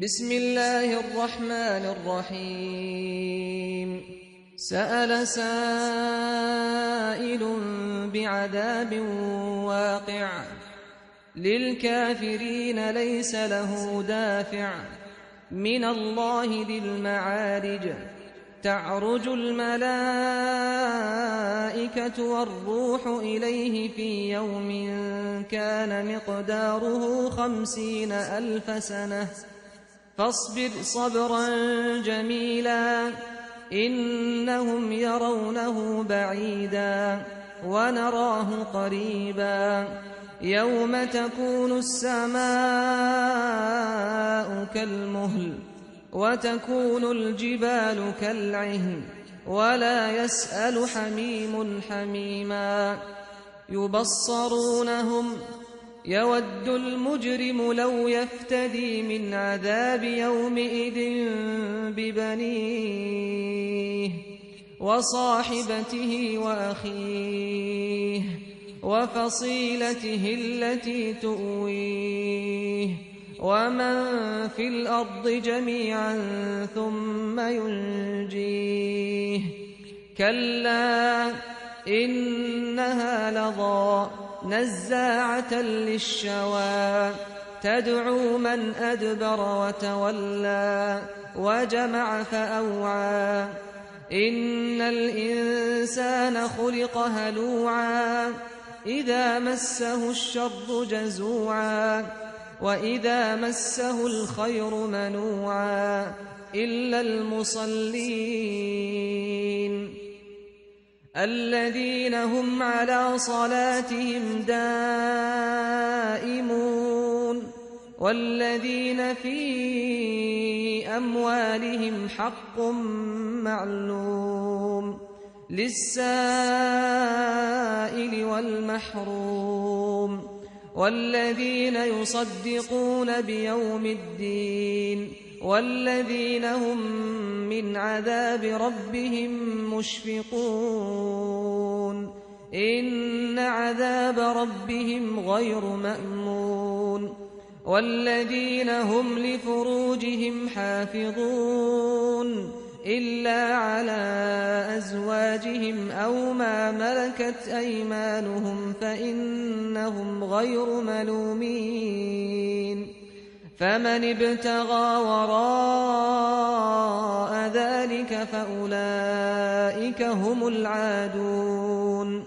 بسم الله الرحمن الرحيم. سأل سائل بعذاب واقع للكافرين ليس له دافع من الله ذي المعارج. تعرج الملائكة والروح إليه في يوم كان مقداره 50,000 سنة فاصبر صبرا جميلا إنهم يرونه بعيدا ونراه قريبا يوم تكون السماء كالمهل وتكون الجبال كالعهن ولا يسأل حميم حميما يبصرونهم يود المجرم لو يفتدي من عذاب يومئذ ببنيه وصاحبته وأخيه وفصيلته التي تؤويه ومن في الأرض جميعا ثم ينجيه كلا إنها لظى نزاعة للشوى تدعو من أدبر وتولى وجمع فأوعى إن الإنسان خلق هلوعا إذا مسه الشر جزوعا وإذا مسه الخير منوعا إلا المصلين الذين هم على صلاتهم دائمون والذين في أموالهم حق معلوم للسائل والمحروم والذين يصدقون بيوم الدين والذين هم من عذاب ربهم مشفقون إن عذاب ربهم غير مأمون والذين هم لفروجهم حافظون إلا على أزواجهم أو ما ملكت أيمانهم فإنهم غير ملومين فمن ابتغى وراء ذلك فأولئك هم العادون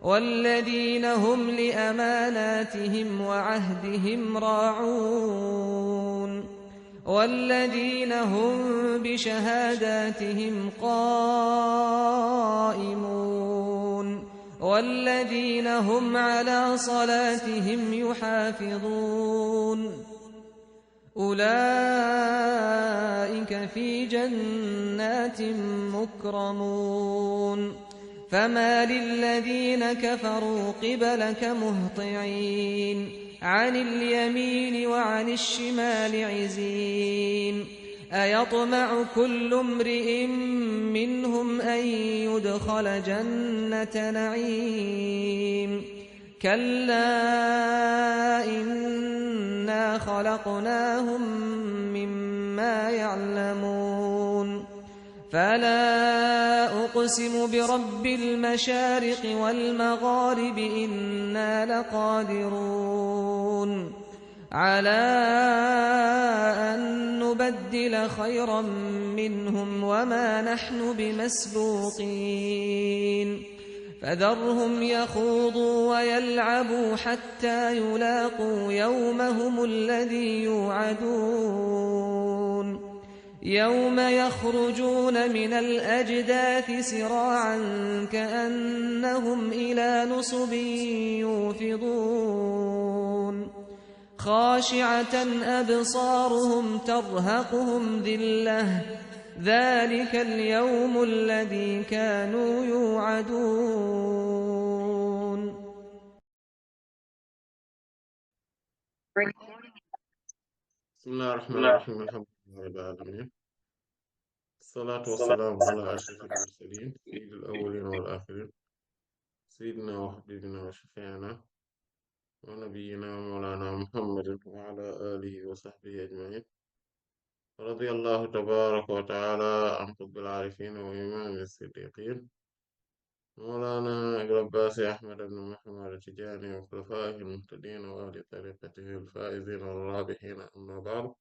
والذين هم لأماناتهم وعهدهم راعون والذين هم بشهاداتهم قائمون والذين هم على صلاتهم يحافظون أولئك في جنات مكرمون فما للذين كفروا قبلك مهطعين عن اليمين وعن الشمال عزين أيطمع كل امرئ منهم أن يدخل جنة نعيم كلا إنا خلقناهم مما يعلمون فلا أقسم برب المشارق والمغارب إنا لقادرون على أن نبدل خيرا منهم وما نحن بمسبوقين فذرهم يخوضوا ويلعبوا حتى يلاقوا يومهم الذي يوعدون يوم يخرجون من الأجداث سراعا كأنهم إلى نصب يوفضون خاشعة أبصارهم ترهقهم ذلة ذلك اليوم الذي كانوا يوعدون. بسم الله الرحمن الرحيم الحمد لله رب العالمين الصلاة والسلام على أشرف المرسلين سيد الأولين والآخرين سيدنا وحبيبنا وشفيعنا ونبينا ومولانا محمد وعلى آله وصحبه أجمعين رضي الله تبارك وتعالى عن قطب العارفين وإمام الصديقين مولانا أبي العباس أحمد بن محمد التجاني وخلفائه المهتدين وأهل طريقته الفائزين الرابحين أما بعد.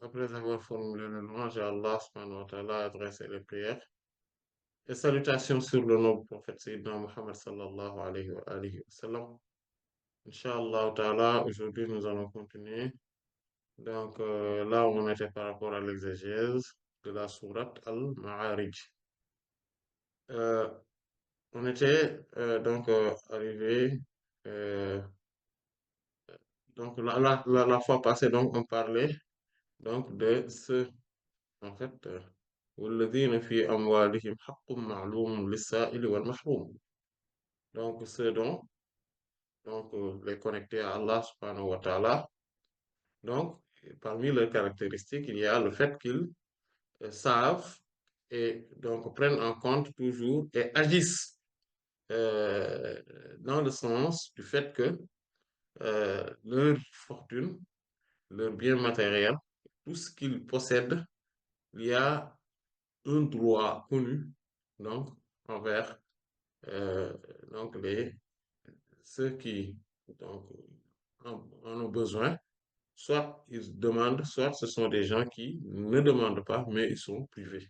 Après avoir formulé le louange à Allah subhanahu wa ta'ala, adressé les prières et salutations sur le noble prophète Sayyidina Muhammad sallallahu alayhi wa sallam. Inch'Allah ta'ala, aujourd'hui nous allons continuer. Donc là où on était par rapport à l'exégèse de la sourate Al-Ma'arij. Euh, on était donc arrivé, euh, donc la fois passée, donc on parlait donc de ce, en fait, والذين في أموالهم حق معلوم للسائل والمحروم. Donc ceux dont donc les connectés à Allah subhanahu wa ta'ala. Donc parmi leurs caractéristiques, il y a le fait qu'ils savent et donc prennent en compte toujours et agissent euh, dans le sens du fait que leur fortune, leur bien matériel, tout ce qu'ils possèdent, il y a un droit connu donc envers euh, donc ceux qui donc, en ont besoin. Soit ils demandent, soit ce sont des gens qui ne demandent pas, mais ils sont privés.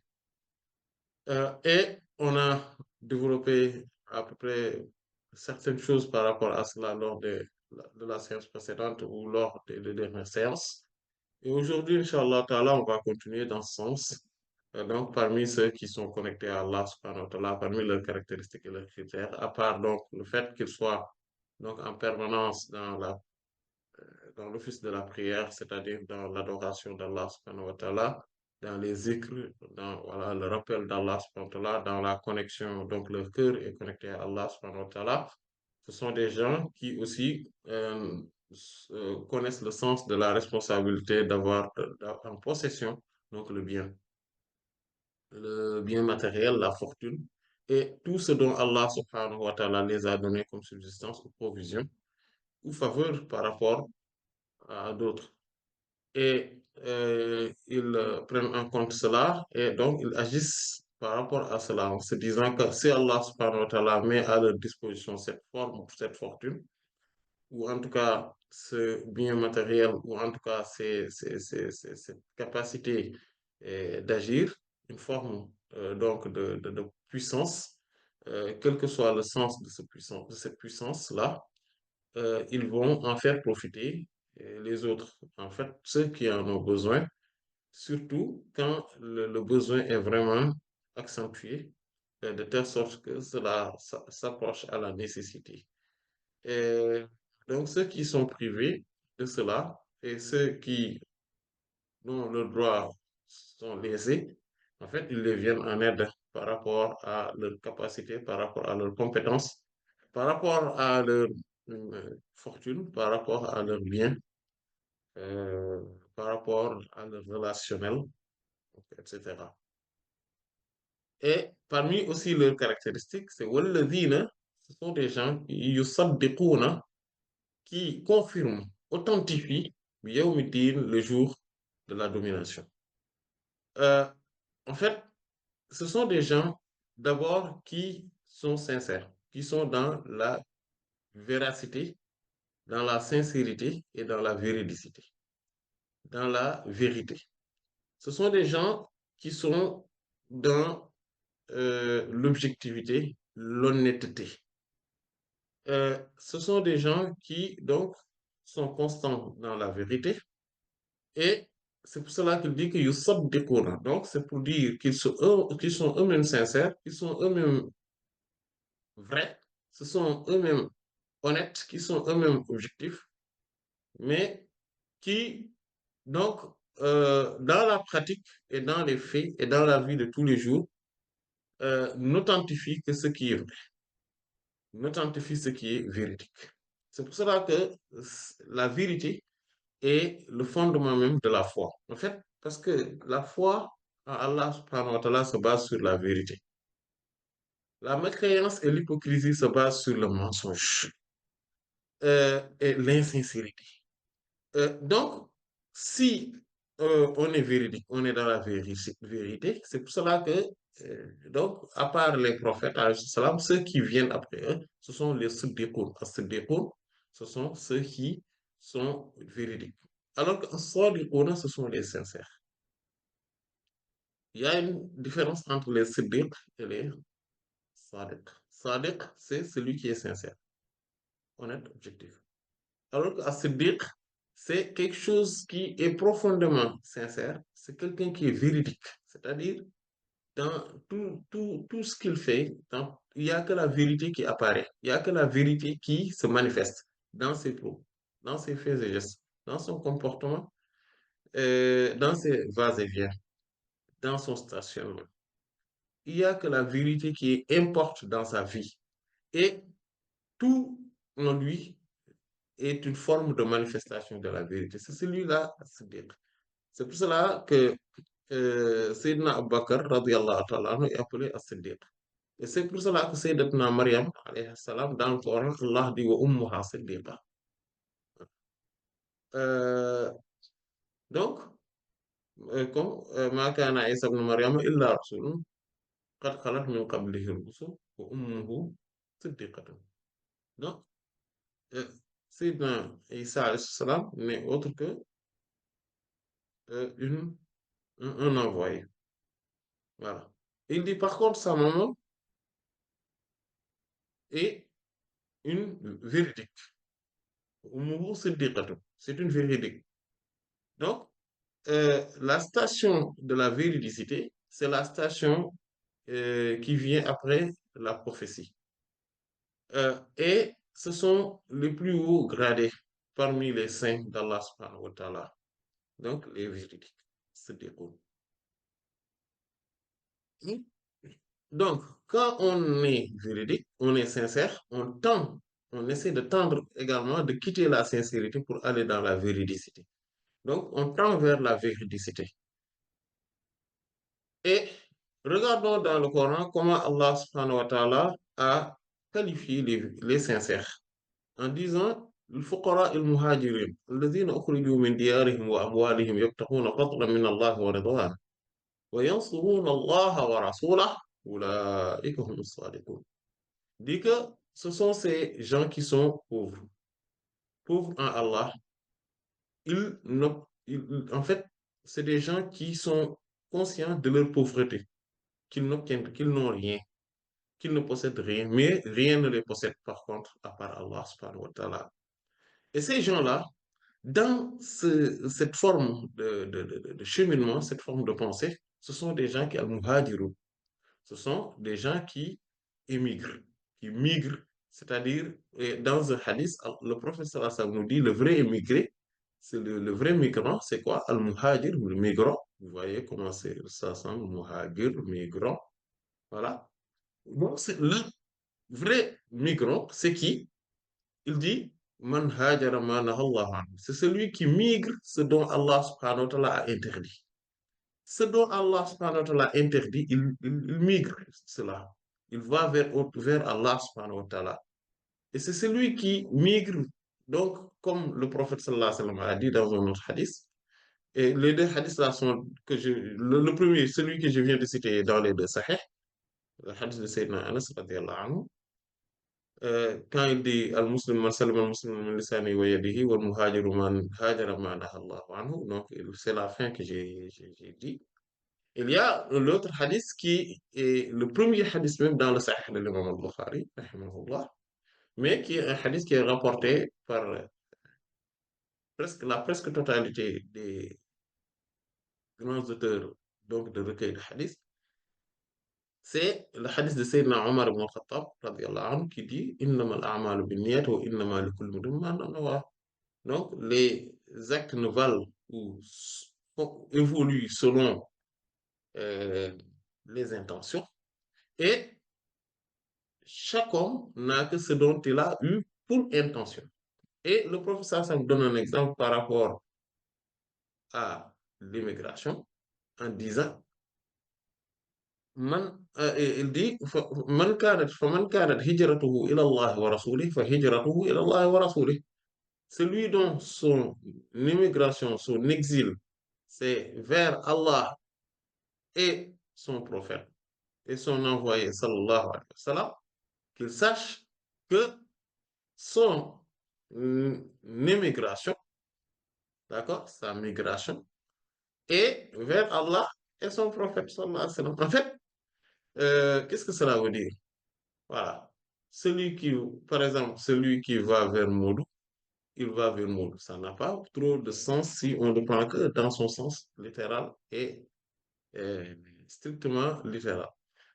Et on a développé à peu près certaines choses par rapport à cela lors de la séance précédente ou lors des dernières séances. Et aujourd'hui, Inch'Allah Ta'ala, on va continuer dans ce sens. Donc, parmi ceux qui sont connectés à Allah subhanahu wa ta'ala, parmi leurs caractéristiques et leurs critères, à part donc le fait qu'ils soient donc en permanence dans l'office de la prière, c'est-à-dire dans l'adoration d'Allah subhanahu wa ta'ala, dans les zikrs, dans voilà, le rappel d'Allah subhanahu wa ta'ala, dans la connexion, donc leur cœur est connecté à Allah subhanahu wa ta'ala. Ce sont des gens qui aussi connaissent le sens de la responsabilité d'avoir en possession donc le bien matériel, la fortune, et tout ce dont Allah subhanahu wa ta'ala les a donnés comme subsistance ou provision ou faveur par rapport à d'autres. Et ils prennent en compte cela et donc ils agissent par rapport à cela en se disant que si Allah subhanahu wa ta'ala met à leur disposition cette forme, cette fortune, ou en tout cas ce bien matériel, ou en tout cas cette capacité d'agir, une forme donc de puissance, quel que soit le sens de, de cette puissance-là, ils vont en faire profiter les autres. En fait, ceux qui en ont besoin, surtout quand le besoin est vraiment accentué, de telle sorte que cela s'approche à la nécessité. Et donc, ceux qui sont privés de cela et ceux qui, dont leurs droits sont lésés, en fait, ils les viennent en aide par rapport à leur capacité, par rapport à leurs compétences, par rapport à leur fortune, par rapport à leurs biens, euh, par rapport à leur relationnel, etc. Et parmi aussi leurs caractéristiques, c'est walladhina, ce sont des gens qui yusaddiquna, qui confirme, authentifie Yawmiddin, le jour de la domination. Euh, en fait, ce sont des gens d'abord qui sont sincères, qui sont dans la véracité, dans la sincérité et dans la véridicité, dans la vérité. Ce sont des gens qui sont dans l'objectivité, l'honnêteté. Ce sont des gens qui, donc, sont constants dans la vérité. Et c'est pour cela qu'il dit que yusaddiquna. Donc, c'est pour dire qu'ils sont eux-mêmes sincères, qu'ils sont eux-mêmes vrais, ce sont eux-mêmes honnêtes, qui sont eux-mêmes objectifs, mais qui, donc, dans la pratique et dans les faits et dans la vie de tous les jours, n'authentifient que ce qui est vrai, n'authentifient ce qui est véridique. C'est pour cela que la vérité est le fondement même de la foi. En fait, parce que la foi en Allah subhanahu wa ta'ala se base sur la vérité. La mécréance et l'hypocrisie se basent sur le mensonge et l'insincérité. Donc, si on est véridique, on est dans la vérité. C'est pour cela que, donc, à part les prophètes, alayhi salam, ceux qui viennent après eux, ce sont les siddiqoun. As-siddiqoun, ce sont ceux qui sont véridiques. Alors que as-sadiqoun, ce sont les sincères. Il y a une différence entre les siddiq et les sadiq. Sadiq, c'est celui qui est sincère, honnête, objectif. Alors qu'as-siddiq, c'est quelque chose qui est profondément sincère, c'est quelqu'un qui est véridique, c'est-à-dire dans tout ce qu'il fait, il n'y a que la vérité qui apparaît, il n'y a que la vérité qui se manifeste dans ses propos, dans ses faits et gestes, dans son comportement, dans ses va-et-vient, dans son stationnement. Il n'y a que la vérité qui importe dans sa vie. Et tout en lui est une forme de manifestation de la vérité. C'est celui-là, c'est pour cela que Sayyidina Abu Bakr, radiyallahu ta'ala anhu, est appelé As-Siddiq. Et c'est pour cela que Sayyidatuna Maryam, alayhi salam, dans le Coran, Allah dit wa ummuha siddiqa. Euh, donc, comme ma kana Isa ibn Maryam illa rasulun qad khalat min qablihi ar-rusul wa ummuhu siddiqatun. Donc, euh, Sayyidina Isa alayhi salam n'est autre que un envoyé. Voilà. Il dit par contre sa maman est une véridique. Ummuhu siddiqatun. C'est une véridique. Donc, la station de la véridicité, c'est la station qui vient après la prophétie. Et ce sont les plus hauts gradés parmi les saints d'Allah subhanahu wa ta'ala. Donc, les véridiques se déroulent. Donc, quand on est véridique, on est sincère, on essaie de tendre également de quitter la sincérité pour aller dans la véridicité. Donc, on tend vers la véridicité. Et regardons dans le Coran comment Allah subhanahu wa ta'ala a qualifié les sincères en disant الفقراء المهاجرين الذين أخرجوا من ديارهم وأموالهم يبتغون فضلا من الله ورضوانه وينصرون الله ورسوله أولئك هم الصادقون. Dit que ce sont ces gens qui sont pauvres, pauvres en Allah. En fait, c'est des gens qui sont conscients de leur pauvreté, qu'ils n'ont rien, qu'ils ne possèdent rien, mais rien ne les possède par contre, à part Allah subhanahu wa ta'ala. Et ces gens-là, dans cette forme de cheminement, cette forme de pensée, ce sont des gens qui al-muhajirun. Ce sont des gens qui émigrent, qui migrent. C'est-à-dire, dans un hadith, le professeur Hassan nous dit le vrai émigré, c'est le vrai migrant, c'est quoi? Al-muhajir, le migrant. Vous voyez comment ça semble, muhajir, migrant. Voilà. Donc, c'est le vrai migrant, c'est qui? Il dit Man hajara ma nahallahu anhu. C'est celui qui migre ce dont Allah subhanahu wa ta'ala a interdit. Ce dont Allah subhanahu wa ta'ala interdit, il migre cela. Il va vers Allah subhanahu wa ta'ala. Et c'est celui qui migre, donc, comme le prophète sallallahu alayhi wa sallam a dit dans un autre hadith, et les deux hadiths là sont le premier, celui que je viens de citer dans les deux sahih, le hadith de Sayyidina Anas radiallahu anhu, quand il dit al-muslim man salama al-muslim min lisani wa yadihi wal muhajiru man hajara ma nahallahu anhu, donc c'est la fin que j'ai dit. Il y a l'autre hadith qui est le premier hadith même dans le Sahih de l'imam al-Bukhari, rahimahullah, mais qui est un hadith qui est rapporté par la presque totalité des grands auteurs donc, de recueil de hadith. C'est le hadith de Sayyidina Omar ibn al-Khattab, radiallahu anhu, qui dit Innamal a'malu binniyat wa innama likulli imrin ma nawa. Donc, les actes ne valent ou évoluent selon les intentions. Et chaque homme n'a que ce dont il a eu pour intention. Et le professeur ça me donne un exemple par rapport à l'immigration en disant il dit فمن كانت هجرته إلى الله ورسوله فهجرته إلى الله ورسوله. Celui dont son immigration, son exil c'est vers Allah et son prophète et son envoyé, sallallahu alayhi wa sallam, qu'il sache que son émigration, d'accord, sa migration, est vers Allah et son prophète, sallallahu alayhi wa sallam. En fait, qu'est-ce que cela veut dire? Voilà. Celui qui, par exemple, celui qui va vers Moudou, il va vers Moudou. Ça n'a pas trop de sens si on ne prend que dans son sens littéral et euh, strictement littéral.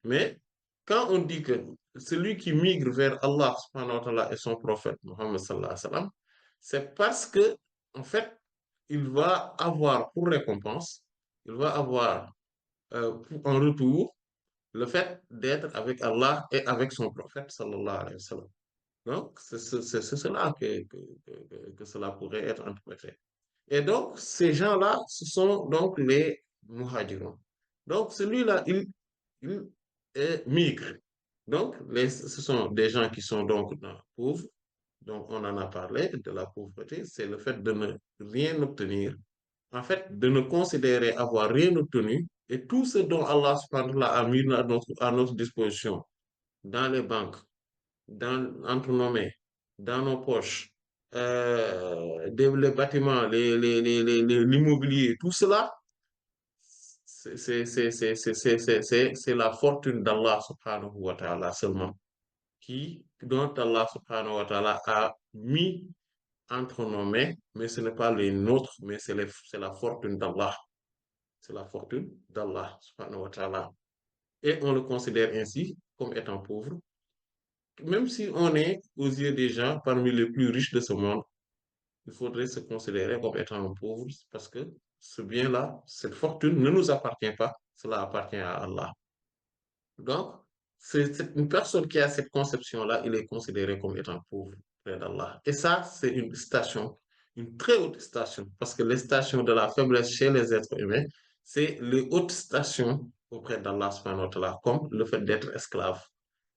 Mais quand on dit que celui qui migre vers Allah subhanahu wa ta'ala et son prophète Mohammed sallallahu alayhi wa sallam, c'est parce que, en fait, il va avoir pour récompense, il va avoir en retour le fait d'être avec Allah et avec son prophète sallallahu alayhi wa sallam. Donc, c'est cela que cela pourrait être interprété. Et donc, ces gens-là, ce sont donc les muhajirun. Donc, celui-là, il migre. Donc, ce sont des gens qui sont donc pauvres. Donc, on en a parlé de la pauvreté. C'est le fait de ne rien obtenir. En fait, de ne considérer avoir rien obtenu et tout ce dont Allah subhanahu wa ta'ala a mis à notre disposition dans les banques, entre nos mains, dans nos poches, les bâtiments, l'immobilier, tout cela, c'est la fortune d'Allah subhanahu wa ta'ala seulement, dont Allah subhanahu wa ta'ala a mis entre nos mains, mais ce n'est pas les nôtres, mais c'est la fortune d'Allah. C'est la fortune d'Allah subhanahu wa ta'ala. Et on le considère ainsi comme étant pauvre, même si on est aux yeux des gens parmi les plus riches de ce monde, il faudrait se considérer comme étant un pauvre parce que ce bien-là, cette fortune ne nous appartient pas, cela appartient à Allah. Donc, c'est une personne qui a cette conception-là, il est considéré comme étant pauvre près d'Allah. Et ça, c'est une station, une très haute station, parce que les stations de la faiblesse chez les êtres humains, c'est les hautes stations auprès d'Allah, subhanahu wa ta'ala, comme le fait d'être esclave.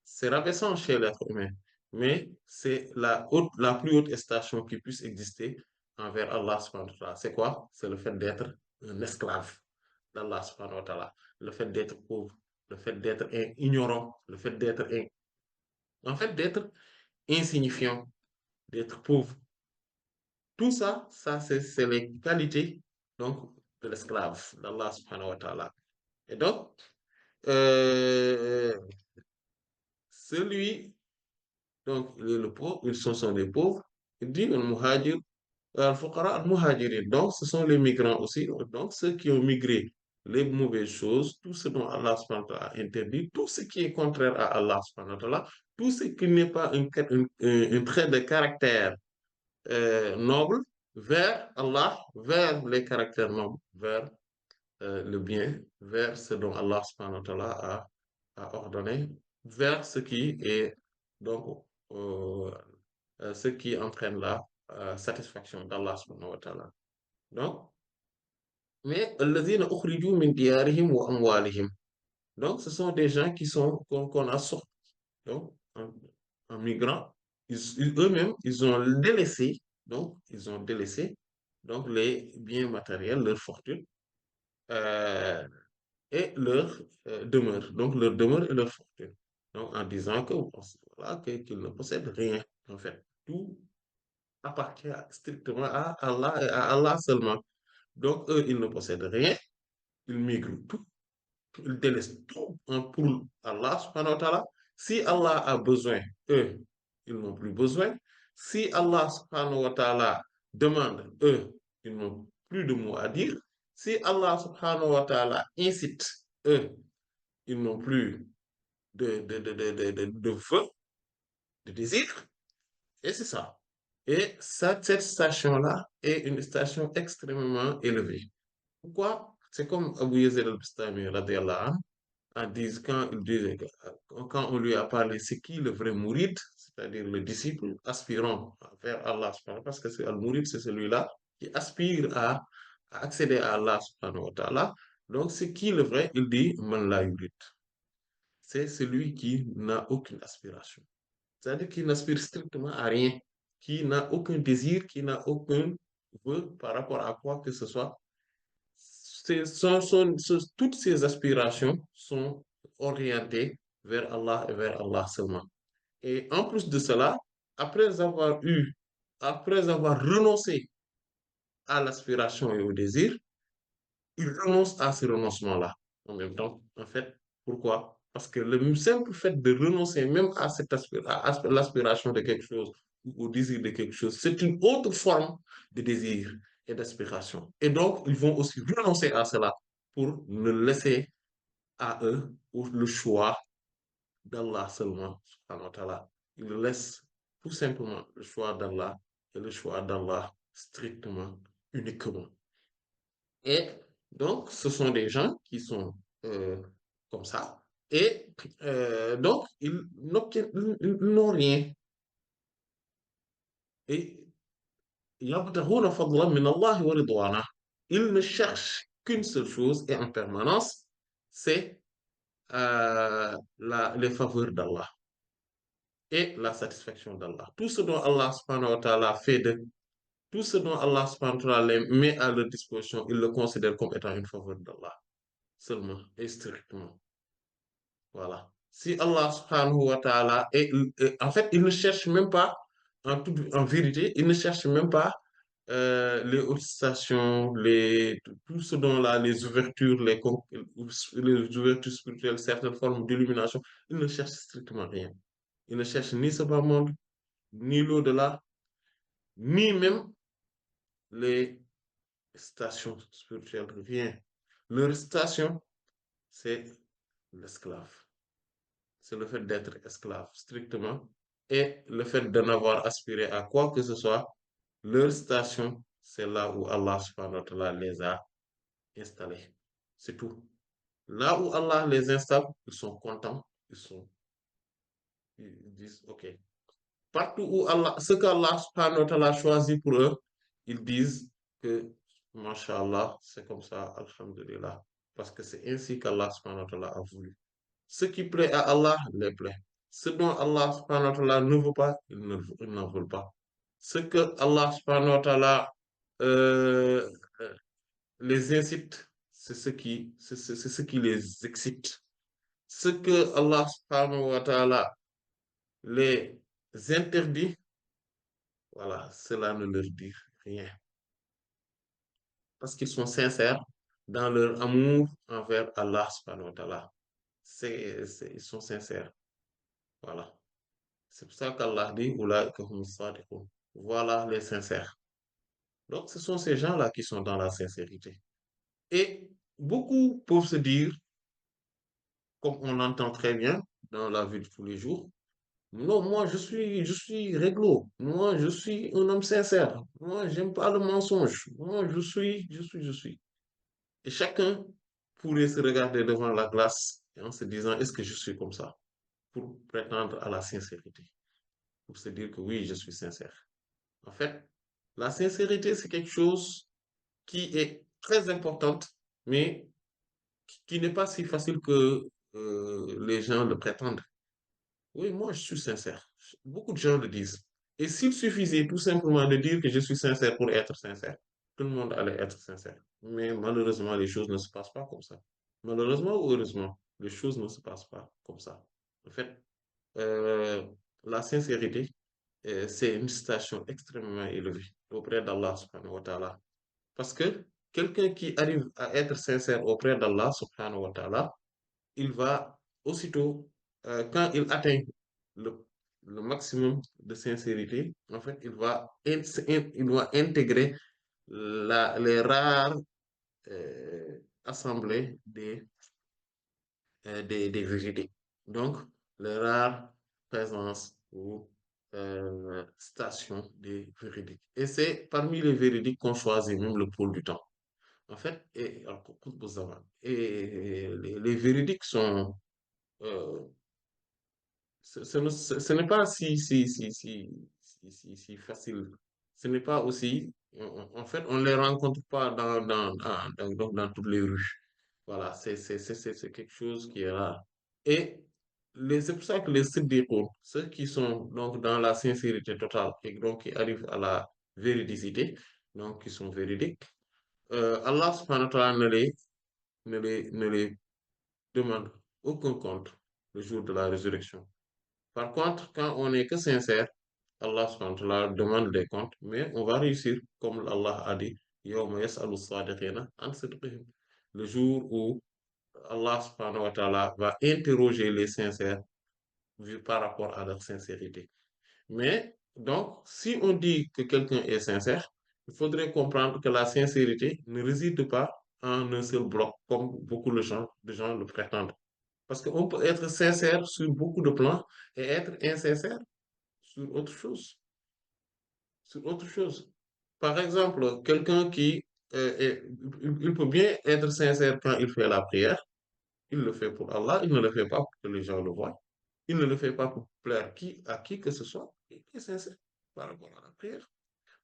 C'est rabaissant chez l'être humain, mais c'est la plus haute station qui puisse exister envers Allah, subhanahu wa ta'ala. C'est quoi? C'est le fait d'être un esclave d'Allah, subhanahu wa ta'ala, le fait d'être pauvre, le fait d'être ignorant, le fait d'être en fait d'être insignifiant, d'être pauvre. Tout ça, c'est les qualités donc de l'esclave d'Allah subhanahu wa ta'ala. Et donc, euh, celui, donc, il est le pauvre, ils sont des pauvres, il dit le muhajir, al-fuqara al-muhajirin. Donc, ce sont les migrants aussi, donc ceux qui ont migré les mauvaises choses, tout ce dont Allah subhanahu wa ta'ala a interdit, tout ce qui est contraire à Allah subhanahu wa ta'ala, tout ce qui n'est pas un trait de caractère noble, vers Allah, vers les caractères nobles, vers le bien, vers ce dont Allah subhanahu wa ta'ala a ordonné, vers ce qui est donc ce qui entraîne la satisfaction d'Allah subhanahu wa ta'ala. Donc, mais الذين أخرجوا من ديارهم وأموالهم. Donc, ce sont des gens qui sont qu'on a sortis. Donc, en migrant, eux-mêmes, ils ont délaissé, donc ils ont délaissé donc les biens matériels, leur fortune euh, et leur demeure. Donc, leur demeure et leur fortune. Donc, en disant que voilà, qu'ils ne possèdent rien, en fait. Tout appartient strictement à Allah et à Allah seulement. Donc, eux, ils ne possèdent rien, ils migrent tout, ils délaissent tout pour Allah, subhanahu wa ta'ala. Si Allah a besoin, eux, ils n'ont plus besoin. Si Allah, subhanahu wa ta'ala, demande, eux, ils n'ont plus de mots à dire. Si Allah, subhanahu wa ta'ala, incite, eux, ils n'ont plus de feu, de désir. Et c'est ça. Et ça, cette station-là est une station extrêmement élevée. Pourquoi? C'est comme Abu Yazid al-Bistami, radiallahu anhu, quand il disait quand on lui a parlé, c'est qui le vrai mouride, c'est-à-dire le disciple aspirant vers Allah, parce que c'est al-mourid, c'est celui-là qui aspire à accéder à Allah, subhanahu wa ta'ala. Donc, c'est qui le vrai? Il dit, man la yurid. C'est celui qui n'a aucune aspiration. C'est-à-dire qui n'aspire strictement à rien, qui n'a aucun désir, qui n'a aucun vœu par rapport à quoi que ce soit. toutes ces aspirations sont orientées vers Allah et vers Allah seulement. Et en plus de cela, après avoir eu, après avoir renoncé à l'aspiration et au désir, il renonce à ce renoncement-là en même temps. En fait, pourquoi? Parce que le simple fait de renoncer même à l'aspiration de quelque chose ou au désir de quelque chose, c'est une autre forme de désir et d'aspiration. Et donc, ils vont aussi renoncer à cela pour ne laisser à eux le choix d'Allah seulement, subhanahu wa ta'ala. Ils laissent tout simplement le choix d'Allah et le choix d'Allah strictement, uniquement. Et donc, ce sont des gens qui sont euh, comme ça. Et donc, ils n'ont rien. Et يَبْتَغُونَ فَضْلًا مِنَ اللَّهِ وَرِضْوَانَهُ. Ils ne cherchent qu'une seule chose et en permanence, c'est les faveurs d'Allah et la satisfaction d'Allah. Tout ce dont Allah subhanahu wa ta'ala fait de tout ce dont Allah subhanahu wa ta'ala les met à leur disposition, ils le considèrent comme étant une faveur d'Allah seulement et strictement. Voilà. Si Allah subhanahu wa ta'ala en fait, il ne cherche même pas, en vérité, il ne cherche même pas les hautes stations, tout ce dont là, les ouvertures, les ouvertures spirituelles, certaines formes d'illumination, il ne cherche strictement rien. Il ne cherche ni ce bas monde, ni l'au-delà, ni même les stations spirituelles, rien. Leur station, c'est l'esclave. C'est le fait d'être esclave strictement et le fait de n'avoir aspiré à quoi que ce soit, leur station, c'est là où Allah subhanahu wa ta'ala les a installés. C'est tout. Là où Allah les installe, ils sont contents, ils disent OK. Partout où Allah, ce qu'Allah subhanahu wa ta'ala choisit pour eux, ils disent que, Masha'Allah, c'est comme ça, Alhamdulillah. Parce que c'est ainsi qu'Allah subhanahu wa ta'ala a voulu. Ce qui plaît à Allah les plaît. Ce dont Allah subhanahu wa ta'ala ne veut pas, ils n'en veulent pas. Ce que Allah subhanahu wa ta'ala euh, euh, les incite, c'est ce qui les excite. Ce que Allah subhanahu wa ta'ala les interdit, voilà, cela ne leur dit rien. Parce qu'ils sont sincères dans leur amour envers Allah subhanahu wa ta'ala. Ils sont sincères. Voilà. C'est pour ça qu'Allah dit, Oulaïka hum sadiqun. Voilà les sincères. Donc, ce sont ces gens-là qui sont dans la sincérité. Et beaucoup peuvent se dire, comme on l'entend très bien dans la vie de tous les jours, non, moi, je suis réglo. Moi, je suis un homme sincère. Moi, j'aime pas le mensonge. Moi, je suis. Et chacun pourrait se regarder devant la glace en se disant, est-ce que je suis comme ça? Pour prétendre à la sincérité. Pour se dire que oui, je suis sincère. En fait, la sincérité, c'est quelque chose qui est très importante, mais qui n'est pas si facile que les gens le prétendent. Oui, moi, je suis sincère. Beaucoup de gens le disent. Et s'il suffisait tout simplement de dire que je suis sincère pour être sincère, tout le monde allait être sincère. Mais malheureusement, les choses ne se passent pas comme ça. Malheureusement ou heureusement, les choses ne se passent pas comme ça. En fait, euh, la sincérité, c'est une station extrêmement élevée auprès d'Allah subhanahu wa ta'ala. Parce que quelqu'un qui arrive à être sincère auprès d'Allah subhanahu wa ta'ala, il va aussitôt, quand il atteint le, le maximum de sincérité, en fait, il va intégrer les rares assemblées des vérités. Donc, les rares présences ou stations des véridiques. Et c'est parmi les véridiques qu'on choisit même le pôle du temps. En fait, les véridiques sont, euh, ce n'est pas si facile. Ce n'est pas aussi, en fait, on ne les rencontre pas dans toutes les rues. Voilà, c'est quelque chose qui est rare. Et c'est pour ça que les siddiqoun, ceux qui sont donc dans la sincérité totale et donc qui arrivent à la véridicité, donc qui sont véridiques, Allah subhanahu wa ta'ala ne les demande aucun compte le jour de la résurrection. Par contre, quand on n'est que sincère, Allah subhanahu wa ta'ala demande des comptes, mais on va réussir, comme Allah a dit, يَوْمَ يَسْأَلُ الصَّادِقِينَ عَنْ صِدْقِهِمْ. Le jour où Allah subhanahu wa ta'ala va interroger les sincères par rapport à leur sincérité. Mais donc, si on dit que quelqu'un est sincère, il faudrait comprendre que la sincérité ne réside pas en un seul bloc, comme beaucoup de gens le prétendent. Parce qu'on peut être sincère sur beaucoup de plans et être insincère sur autre chose. Sur autre chose. Par exemple, quelqu'un qui il peut bien être sincère quand il fait la prière. Il le fait pour Allah, il ne le fait pas pour que les gens le voient. Il ne le fait pas pour plaire à qui que ce soit. Il est sincère par rapport à la prière.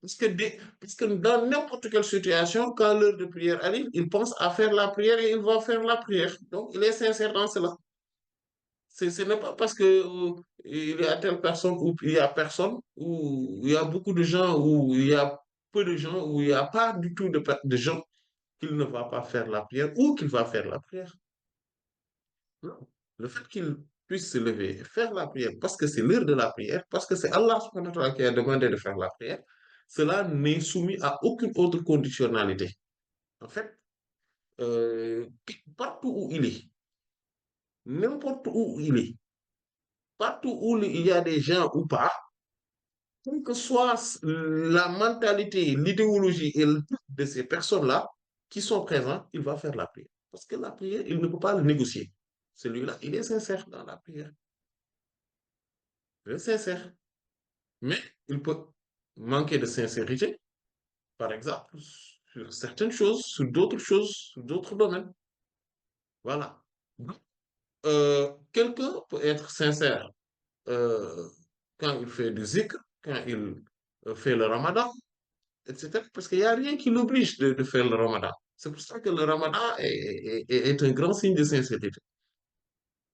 Parce que dans n'importe quelle situation, quand l'heure de prière arrive, il pense à faire la prière et il va faire la prière. Donc, il est sincère dans cela. Ce n'est pas parce que il y a telle personne ou il y a personne, ou il y a beaucoup de gens, ou il y a peu de gens, ou il n'y a pas du tout de gens qu'il ne va pas faire la prière ou qu'il va faire la prière. Non. Le fait qu'il puisse se lever et faire la prière parce que c'est l'heure de la prière, parce que c'est Allah subhanahu wa ta'ala qui a demandé de faire la prière, cela n'est soumis à aucune autre conditionnalité. En fait, euh, partout où il est, n'importe où il est, partout où il y a des gens ou pas, quelle que soit la mentalité, l'idéologie et le type de ces personnes-là qui sont présentes, il va faire la prière. Parce que la prière, il ne peut pas le négocier. Celui-là, il est sincère dans la prière. Il est sincère. Mais il peut manquer de sincérité, par exemple, sur certaines choses, sur d'autres domaines. Voilà. Donc, quelqu'un peut être sincère euh, quand il fait du zikr, quand il fait le ramadan, etc. Parce qu'il n'y a rien qui l'oblige de faire le ramadan. C'est pour ça que le ramadan est un grand signe de sincérité.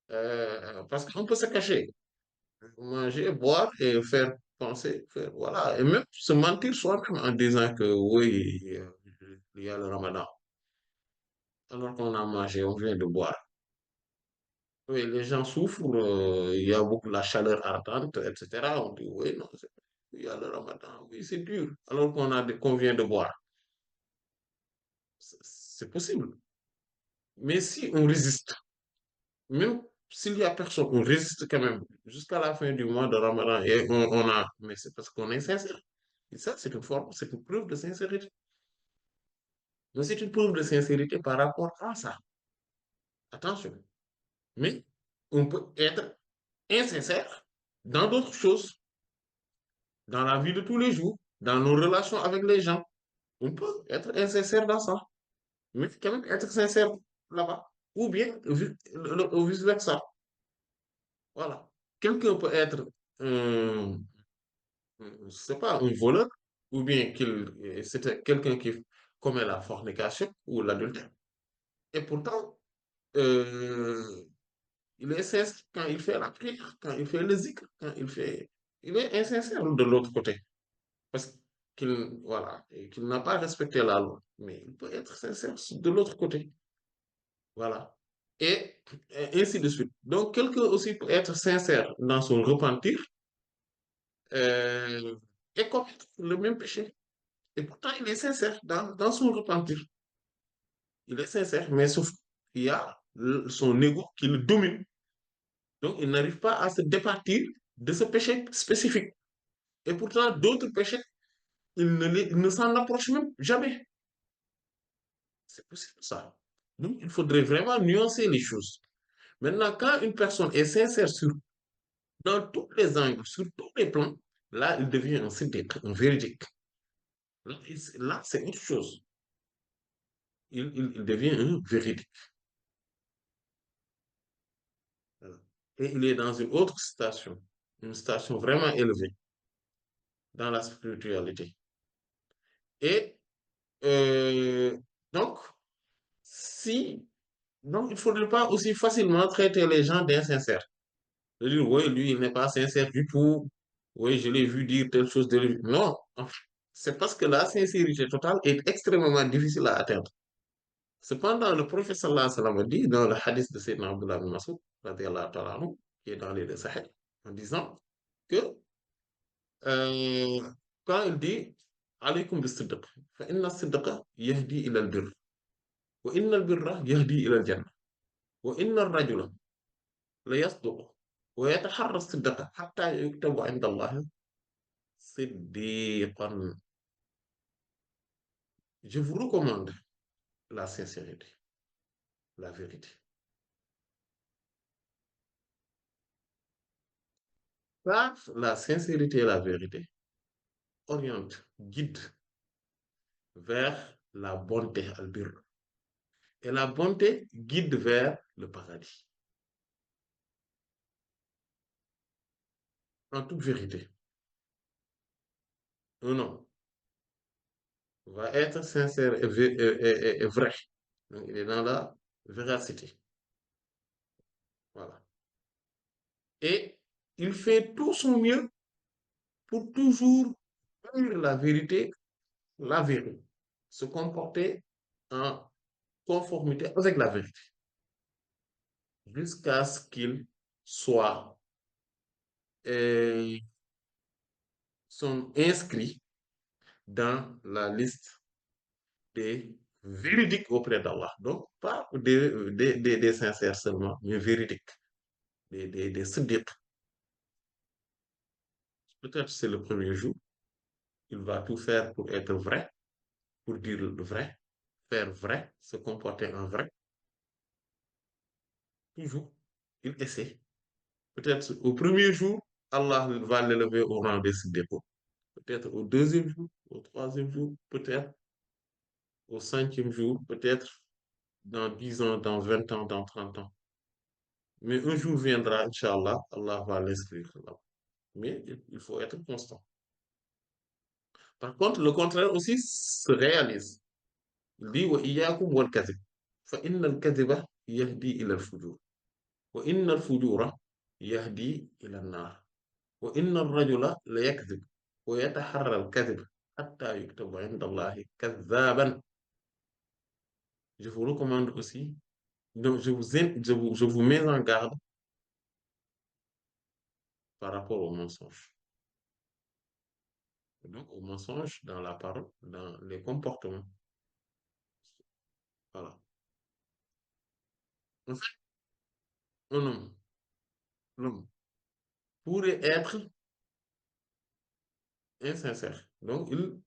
Parce qu'on peut se cacher, manger, boire et faire penser, voilà, et même se mentir soi-même en disant que oui, il y a le ramadan, alors qu'on a mangé, on vient de boire. Oui, les gens souffrent, il y a beaucoup de la chaleur ardente, etc. On dit oui, non, il y a le ramadan, oui, c'est dur, alors qu'on vient de boire. C'est possible. Mais si on résiste, même s'il y a personne, on résiste quand même jusqu'à la fin du mois de ramadan et mais c'est parce qu'on est sincère. Et ça, c'est une preuve de sincérité. Donc, c'est une preuve de sincérité par rapport à ça. Attention. Mais on peut être insincère dans d'autres choses, dans la vie de tous les jours, dans nos relations avec les gens. On peut être insincère dans ça, mais quand même être sincère là-bas. Ou bien vice-versa. Voilà. Quelqu'un peut être, euh, je sais pas, un voleur, ou bien c'est quelqu'un qui commet la fornication ou l'adultère. Et pourtant, euh, il est sincère quand il fait la prière, quand il fait le zikr, quand il fait. Il est insincère de l'autre côté. Parce voilà, et qu'il n'a pas respecté la loi. Mais il peut être sincère de l'autre côté. Voilà. Et ainsi de suite. Donc, quelqu'un aussi peut être sincère dans son repentir euh, et commettre le même péché. Et pourtant, il est sincère dans son repentir. Il est sincère, mais sauf qu'il y a son ego qui le domine. Donc, il n'arrive pas à se départir de ce péché spécifique. Et pourtant, d'autres péchés, il ne s'en approche même jamais. C'est possible ça. Donc, il faudrait vraiment nuancer les choses. Maintenant, quand une personne est sincère dans tous les angles, sur tous les plans, là, il devient un siddiq, un véridique. Là, c'est autre chose. Il devient un véridique. Voilà. Et il est dans une station vraiment élevée dans la spiritualité. Et euh, donc, si, donc, il ne faudrait pas aussi facilement traiter les gens d'insincères. De dire, oui, lui, il n'est pas sincère du tout. Oui, je l'ai vu dire telle chose de lui. Non, c'est parce que la sincérité totale est extrêmement difficile à atteindre. Cependant, le prophète sallallahu alayhi wa sallam a dit dans le hadith de Sayyidina Abdullah bin Mas'ud, radiyallahu ta'ala anhu, qui est dans les deux Sahih, en disant que euh, quand il dit alaykum bis-sidq, fa inna as-sidqa yahdi ila al-birr, wa inna al-birra yahdi ila al-jannah, wa inna ar-rajula la yasduqu wa yataharra as-sidqa hatta yuktabu 'inda Allah siddiqan. Je vous recommande la sincérité, la vérité. Car la sincérité et la vérité orientent, guident vers la bonté, albir. Et la bonté guide vers le paradis. En toute vérité, un homme va être sincère et vrai. Donc, il est dans la véracité. Voilà. Et il fait tout son mieux pour toujours dire la vérité, la vérité. Se comporter en conformité avec la vérité. Jusqu'à ce qu'il soit euh, sont inscrits dans la liste des véridiques auprès d'Allah. Donc, pas des sincères seulement, mais véridiques, des siddiq. Peut-être c'est le premier jour, il va tout faire pour être vrai, pour dire le vrai, faire vrai, se comporter en vrai. Toujours, il essaie. Peut-être au premier jour, Allah va l'élever au rang des siddiq. Peut-être au deuxième jour, au troisième jour, peut-être au cinquième jour, peut-être dans 10 ans, dans 20 ans, dans 30 ans. Mais un jour viendra, Inch'Allah, Allah va l'inscrire là. Mais il faut être constant. Par contre, le contraire aussi se réalise. Il dit وَإِيَّاكُمْ وَالْكَذِبَ فَإِنَّ الْكَذِبَ يَهْدِي إِلَى الْفُجُورِ وَإِنَّ الْفُجُورَ يَهْدِي إِلى النَّارِ وَإِنَّ الرَّجُلَ لَيَكْذِبُ وَيَتَحَرَّى الْكَذِبَ حَتَّى يُكْتَبَ عِندَ اللَّهِ كَذَّابًا. Je vous recommande aussi, donc je vous mets en garde par rapport au mensonge. Donc, au mensonge dans la parole, dans les comportements. Voilà. En fait, un homme, l'homme pourrait être insincère. Donc, il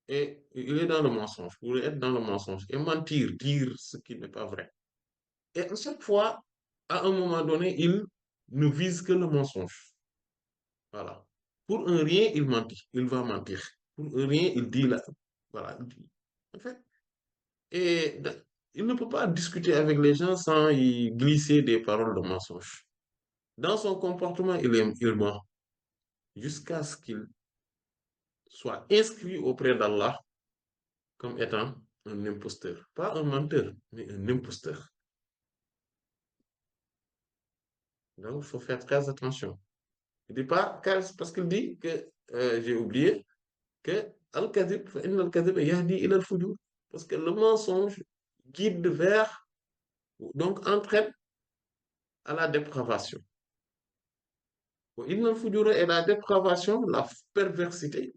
est dans le mensonge, pourrait être dans le mensonge et mentir, dire ce qui n'est pas vrai. Et à chaque fois, à un moment donné, il ne vise que le mensonge. Voilà. Pour un rien, il mentit, il va mentir. Pour un rien, il dit là. Voilà. En fait, et il ne peut pas discuter avec les gens sans y glisser des paroles de mensonge. Dans son comportement, il ment jusqu'à ce qu'il soit inscrit auprès d'Allah comme étant un imposteur. Pas un menteur, mais un imposteur. Donc, il faut faire très attention. Il dit pas, parce qu'il dit que, j'ai oublié, que Al-Kadhib, Al-Kadhib yahdi ila al-fujur. Parce que le mensonge guide vers, donc entraîne à la dépravation. Inna al-fujura et la dépravation, la perversité,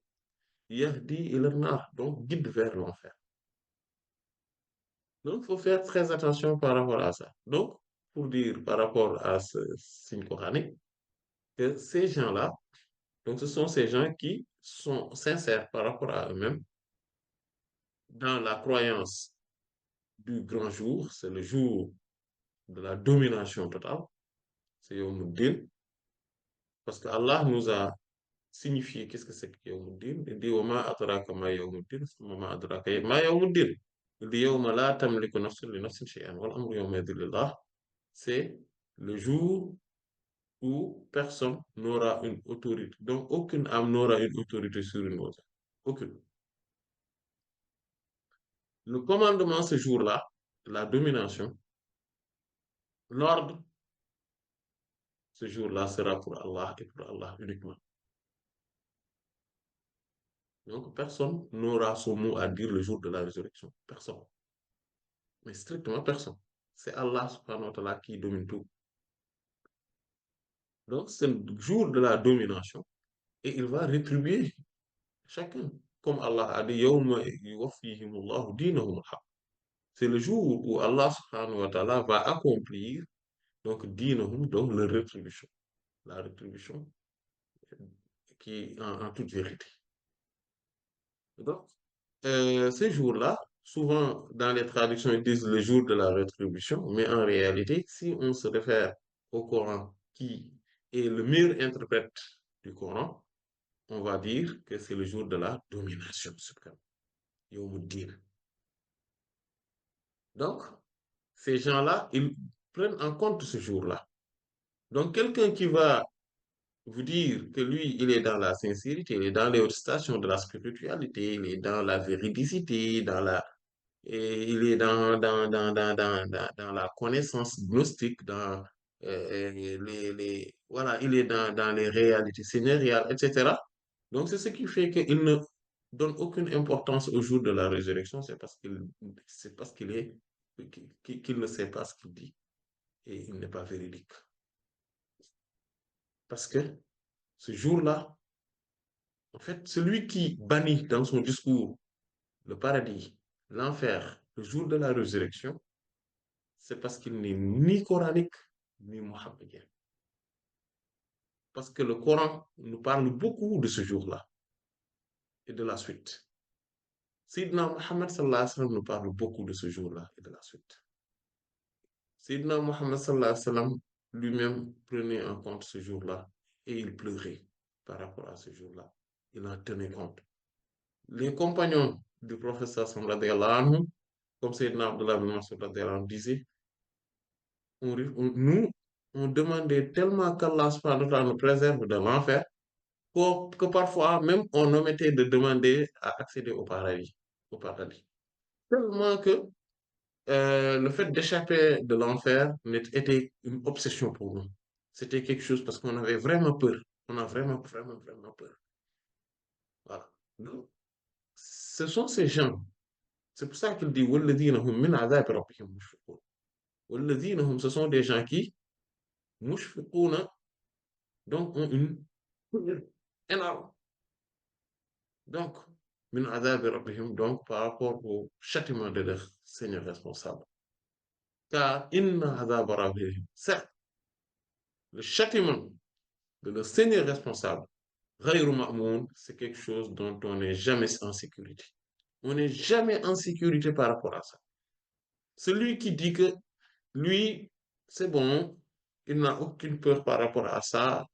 yahdi ila al-nar, donc guide vers l'enfer. Donc, il faut faire très attention par rapport à ça. Donc, pour dire par rapport à ce signe coranique, que ces gens-là, donc ce sont ces gens qui sont sincères par rapport à eux-mêmes dans la croyance du grand jour, c'est le jour de la domination totale, c'est Yawmuddin, parce que Allah nous a signifié qu'est-ce que c'est que Yawmuddin. Il dit Wama adraka ma Yawmuddin, Wama adraka ma Yawmuddin. Il dit Yawma la tamliku nafsun li nafsin shay'an wal amru yawma idhin lillah. C'est le jour où personne n'aura une autorité. Donc, aucune âme n'aura une autorité sur une autre. Aucune. Le commandement ce jour-là, la domination, l'ordre ce jour-là sera pour Allah et pour Allah uniquement. Donc, personne n'aura son mot à dire le jour de la résurrection. Personne. Mais strictement personne. C'est Allah subhanahu wa ta'ala qui domine tout. Donc, c'est le jour de la domination et il va rétribuer chacun. Comme Allah a dit, Yawma yuwaffihimullahu dinahum al-haq. C'est le jour où Allah subhanahu wa ta'ala va accomplir donc dinahum, donc leur rétribution. La rétribution qui est en toute vérité. Donc, ces jours-là, souvent dans les traductions, ils disent le jour de la rétribution, mais en réalité, si on se réfère au Coran, qui est le meilleur interprète du Coran, on va dire que c'est le jour de la domination suprême. Yawmuddin. Donc, ces gens-là, ils prennent en compte ce jour-là. Donc, quelqu'un qui va vous dire que lui, il est dans la sincérité, il est dans les hautes stations de la spiritualité, il est dans la véridicité, et il est dans la connaissance gnostique, voilà, il est dans les réalités sénériales, etc. Donc, c'est ce qui fait qu'il ne donne aucune importance au jour de la résurrection, c'est parce qu'il ne sait pas ce qu'il dit et il n'est pas véridique. Parce que ce jour-là, en fait, celui qui bannit dans son discours le paradis, l'enfer, le jour de la résurrection, c'est parce qu'il n'est ni coranique ni mohammedien. Parce que le Coran nous parle beaucoup de ce jour-là et de la suite. Sidna Muhammad sallallahu alayhi wa sallam nous parle beaucoup de ce jour-là et de la suite. Sidna Muhammad sallallahu alayhi wa sallam lui-même prenait en compte ce jour-là et il pleurait par rapport à ce jour-là. Il en tenait compte. Les compagnons du professeur sallallahu comme Sayyidina Abdullah bin Mas'ud disait, nous, on demandait tellement qu'Allah subhanahu wa ta'ala nous préserve de l'enfer que parfois même on omettait de demander à accéder au paradis. Au paradis. Tellement que le fait d'échapper de l'enfer était une obsession pour nous. C'était quelque chose parce qu'on avait vraiment peur. On a vraiment, vraiment, vraiment peur. Voilà. Donc, ce sont ces gens. C'est pour ça qu'il dit وَالَّذِينَ هُمْ مِنْ عَذَابِ رَبِّهِمْ مُشْفِقُونَ. وَالَّذِينَ هُمْ, ce sont des gens qui مُشْفِقُونَ, donc ont une peur énorme. Donc, min adhabi rabbihim, donc par rapport au châtiment de leur Seigneur responsable. Car inna adhaba rabbihim, certes, le châtiment de leur Seigneur responsable, ghayru ma'moun, c'est quelque chose dont on n'est jamais en sécurité. On n'est jamais en sécurité par rapport à ça. Celui qui dit que lui, c'est bon, il n'a aucune peur par rapport à ça,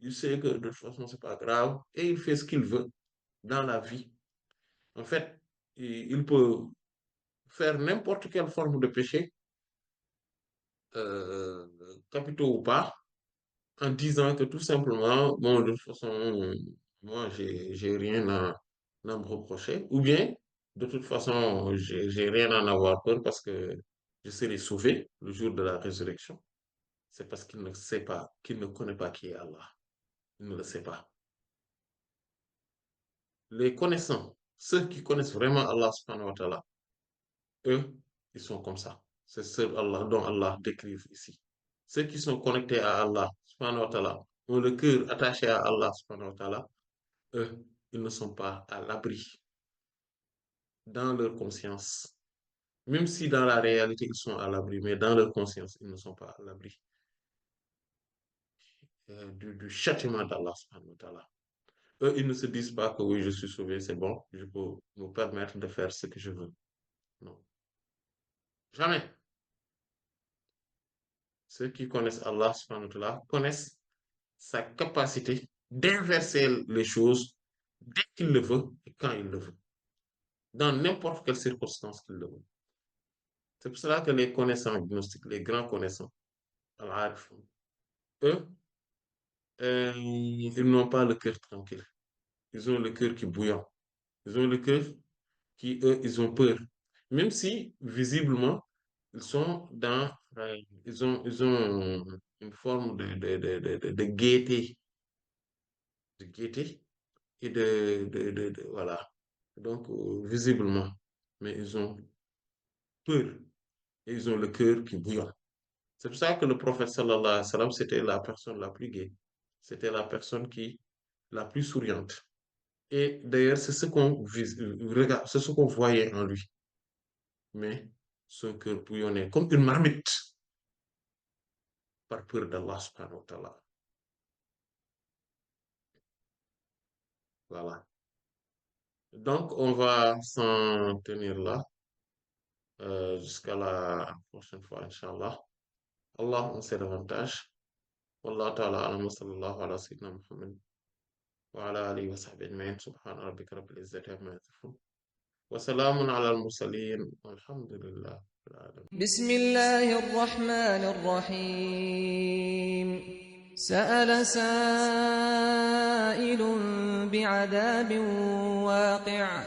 il sait que de toute façon, c'est pas grave, et il fait ce qu'il veut dans la vie. En fait, il peut faire n'importe quelle forme de péché, euh, capitaux ou pas, en disant que tout simplement, bon, de toute façon, moi, j'ai rien à me reprocher, ou bien, de toute façon, j'ai rien à en avoir peur parce que je serai sauvé le jour de la résurrection. C'est parce qu'il ne sait pas, qu'il ne connaît pas qui est Allah. Il ne le sait pas. Les connaissants, ceux qui connaissent vraiment Allah subhanahu wa ta'ala, eux, ils sont comme ça. C'est ce Allah dont Allah décrit ici. Ceux qui sont connectés à Allah, subhanahu wa ta'ala, ont le cœur attaché à Allah, subhanahu wa ta'ala, eux, ils ne sont pas à l'abri dans leur conscience. Même si dans la réalité, ils sont à l'abri, mais dans leur conscience, ils ne sont pas à l'abri du châtiment d'Allah, subhanahu wa ta'ala. Eux, ils ne se disent pas que oui, je suis sauvé, c'est bon, je peux me permettre de faire ce que je veux. Non, jamais. Ceux qui connaissent Allah, subhanahu wa ta'ala, connaissent sa capacité d'inverser les choses dès qu'il le veut et quand il le veut, dans n'importe quelle circonstance qu'il le veut. C'est pour cela que les connaissants gnostiques, les grands connaissants, al-arif, eux, ils n'ont pas le cœur tranquille. Ils ont le cœur qui est bouillant. Ils ont le cœur qui, eux, ils ont peur. Même si, visiblement, ils sont ils ont une forme de gaieté, de gaieté, et voilà. Donc, visiblement, mais ils ont peur et ils ont le cœur qui bouillonne. C'est pour ça que le prophète sallallahu alayhi wa sallam, c'était la personne la plus gaie. C'était la personne la plus souriante. Et d'ailleurs, c'est ce qu'on regarde, c'est ce qu'on voyait en lui. Mais son cœur bouillonnait comme une marmite par peur d'Allah subhanahu wa ta'ala. Voilà. Donc, on va s'en tenir là jusqu'à la prochaine fois, Inch'Allah. Allah, on sait davantage. Wallahu ta'ala alam wa sallallahu ala sayyidina Muhammad wa ala alihi wa sahbihi ajma'in. Subhana rabbika rabbil izzati amma yasifun. Wa salamun ala al-mursalin. Walhamdulillah. بسم الله الرحمن الرحيم سأل سائل بعذاب واقع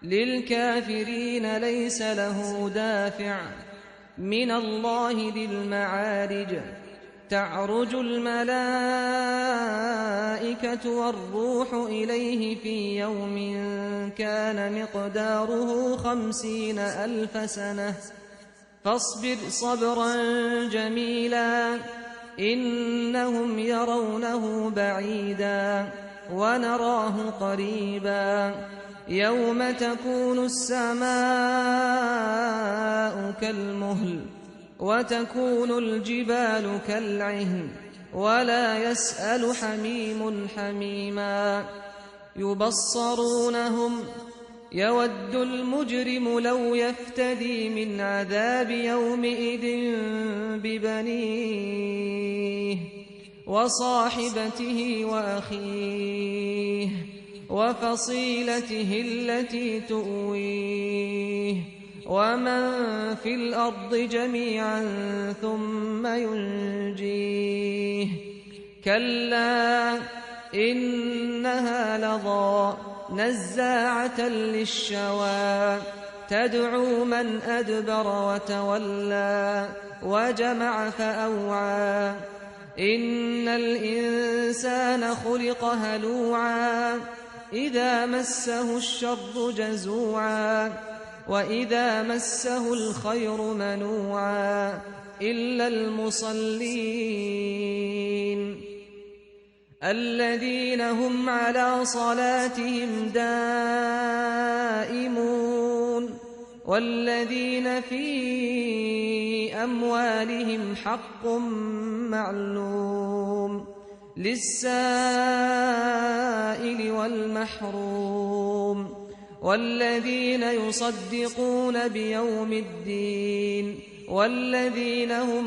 للكافرين ليس له دافع من الله ذي المعارج تعرج الملائكة والروح إليه في يوم كان مقداره 50,000 سنة فاصبر صبرا جميلا إنهم يرونه بعيدا ونراه قريبا يوم تكون السماء كالمهل وتكون الجبال كالعهن ولا يسأل حميم حميما يبصرونهم يود المجرم لو يفتدي من عذاب يومئذ ببنيه وصاحبته وأخيه وفصيلته التي تؤويه ومن في الأرض جميعا ثم ينجيه كلا إنها لظى نزاعة للشوى تدعو من أدبر وتولى وجمع فأوعى إن الإنسان خلق هلوعا إذا مسه الشر جزوعا وإذا مسه الخير منوعا إلا المصلين الذين هم على صلاتهم دائمون والذين في أموالهم حق معلوم للسائل والمحروم والذين يصدقون بيوم الدين والذين هم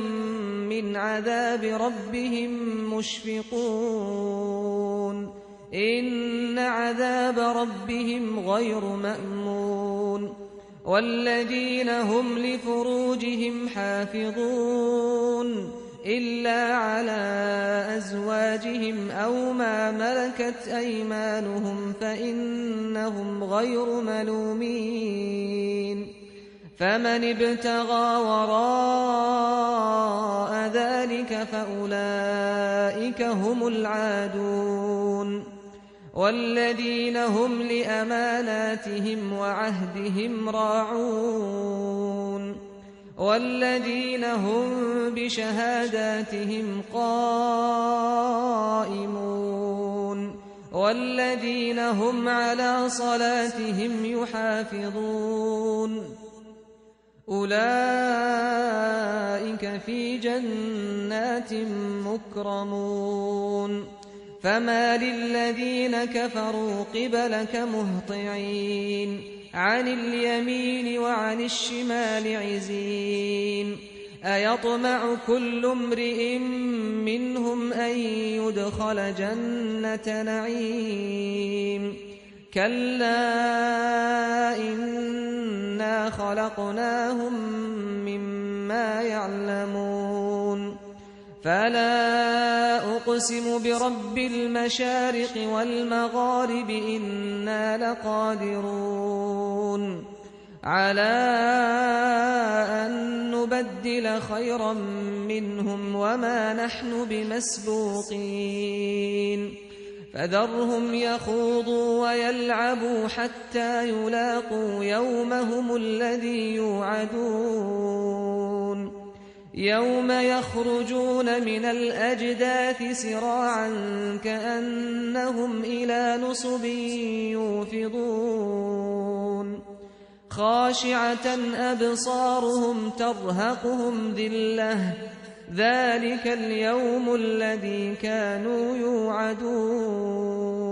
من عذاب ربهم مشفقون إن عذاب ربهم غير مأمون والذين هم لفروجهم حافظون إلا على أزواجهم أو ما ملكت أيمانهم فإنهم غير ملومين فمن ابتغى وراء ذلك فأولئك هم العادون والذين هم لأماناتهم وعهدهم راعون والذين هم بشهاداتهم قائمون والذين هم على صلاتهم يحافظون أولئك في جنات مكرمون فما للذين كفروا قبلك مهطعين عن اليمين وعن الشمال عزين أيطمع كل امرئ منهم أن يدخل جنة نعيم كلا إنا خلقناهم مما يعلمون فلا أقسم برب المشارق والمغارب إنا لقادرون على أن نبدل خيرا منهم وما نحن بمسبوقين فذرهم يخوضوا ويلعبوا حتى يلاقوا يومهم الذي يوعدون يوم يخرجون من الأجداث سراعا كأنهم إلى نصب يوفضون خاشعة أبصارهم ترهقهم ذلة ذلك اليوم الذي كانوا يوعدون